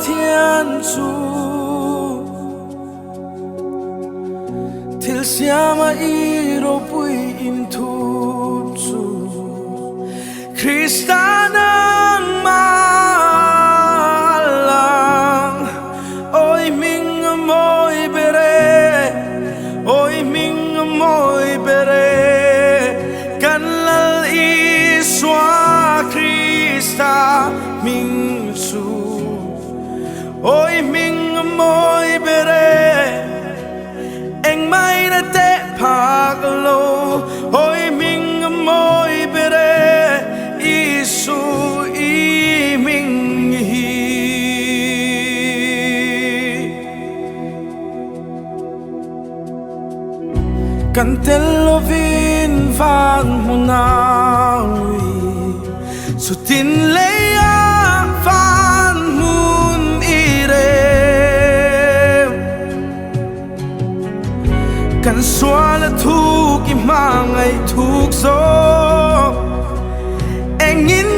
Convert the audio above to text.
Pathian Til siama iro pui in thu chu Kristanang malang Oi ming moi bere Oi ming moi bere Kanlal iswa Krista ming chu Oi ming moi bere Anh mai đã té phạc lô Ôi mình môi bê rê Isu y mình hi Cần tên lô vinh vang mô nào Dù tin lấy á vang môn y rê Cần xóa là thuốc im mang ngày thuốc gió Angin